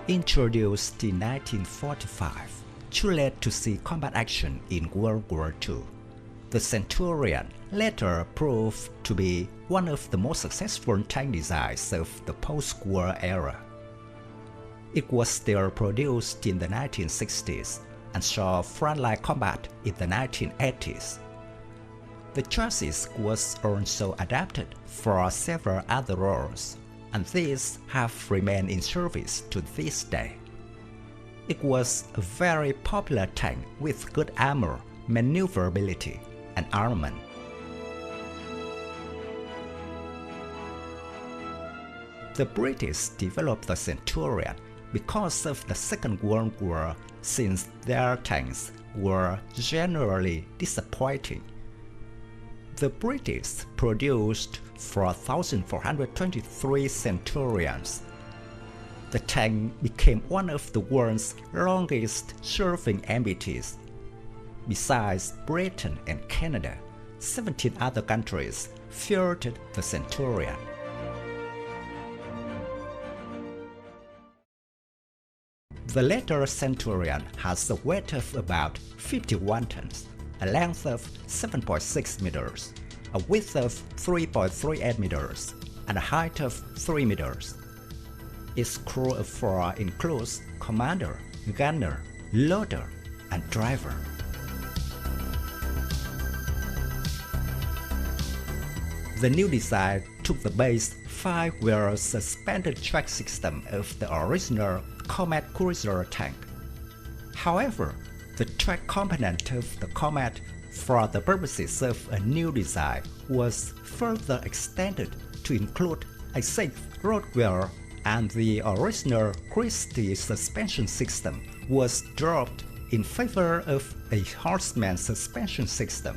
Introduced in 1945 to lead to sea combat action in World War II, the Centurion later proved to be one of the most successful tank designs of the post-war era. It was still produced in the 1960s and saw frontline combat in the 1980s. The chassis was also adapted for several other roles, and these have remained in service to this day. It was a very popular tank with good armor, maneuverability, and armament. The British developed the Centurion because of the Second World War, since their tanks were generally disappointing. The British produced 4,423 Centurions. The tank became one of the world's longest-serving MBTs. Besides Britain and Canada, 17 other countries fielded the Centurion. The later Centurion has a weight of about 51 tons, a length of 7.6 meters, a width of 3.38 meters, and a height of 3 meters. Its crew of 4 includes commander, gunner, loader, and driver. The new design took the base 5-wheel suspended track system of the original Comet cruiser tank. However, the track component of the Comet for the purposes of a new design was further extended to include a 6th road wheel, and the original Christie suspension system was dropped in favor of a Horseman suspension system.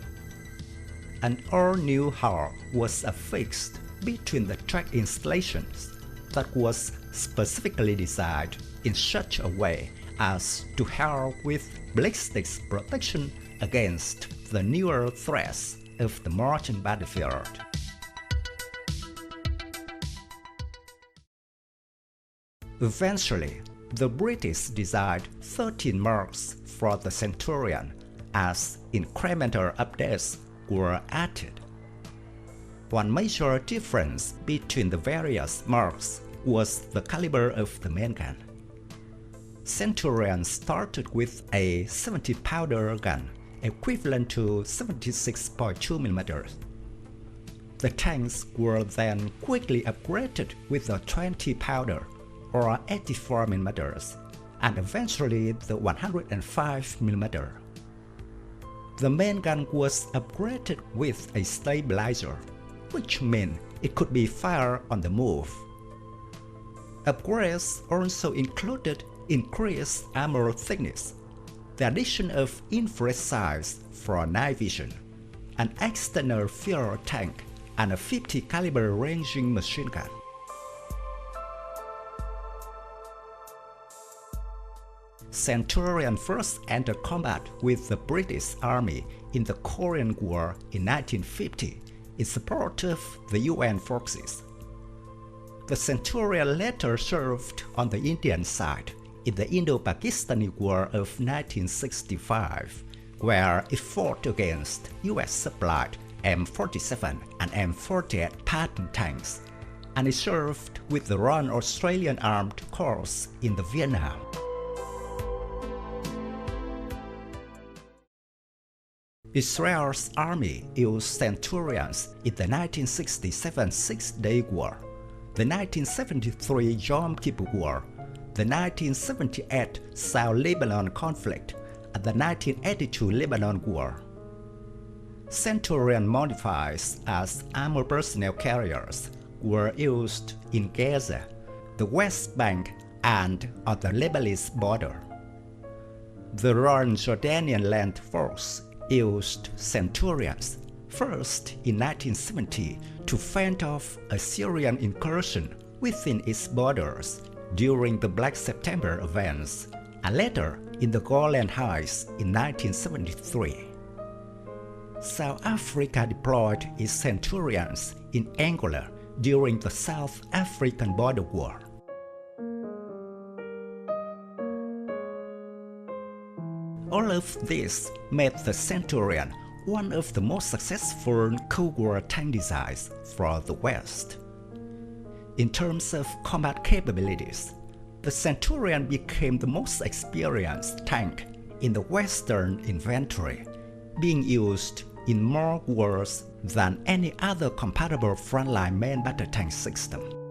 An all-new hull was affixed between the track installations that was specifically designed in such a way as to help with ballistics protection against the newer threats of the modern battlefield. Eventually, the British designed 13 marks for the Centurion as incremental updates were added. One major difference between the various marks was the caliber of the main gun. Centurion started with a 70-pounder gun, equivalent to 76.2 mm. The tanks were then quickly upgraded with a 20-pounder, or 84 mm, and eventually the 105 mm. The main gun was upgraded with a stabilizer, which meant it could be fired on the move. Upgrades also included increased armor thickness, the addition of infrared sights for night vision, an external fuel tank, and a 50 caliber ranging machine gun. Centurion first entered combat with the British Army in the Korean War in 1950 in support of the UN forces. The Centurion later served on the Indian side in the Indo-Pakistani War of 1965, where it fought against US-supplied M47 and M48 Patton tanks, and it served with the Royal Australian Armed Corps in the Vietnam. Israel's army used Centurions in the 1967 Six-Day War, the 1973 Yom Kippur War, the 1978 South Lebanon conflict, and the 1982 Lebanon War. Centurion modifies as armor personnel carriers were used in Gaza, the West Bank, and on the Lebanese border. The Royal Jordanian Land Force used Centurions first in 1970 to fend off a Syrian incursion within its borders during the Black September events, and later in the Golan Heights in 1973. South Africa deployed its Centurions in Angola during the South African Border War. All of this made the Centurion one of the most successful Cold War tank designs for the West. In terms of combat capabilities, the Centurion became the most experienced tank in the Western inventory, being used in more wars than any other compatible frontline main battle tank system.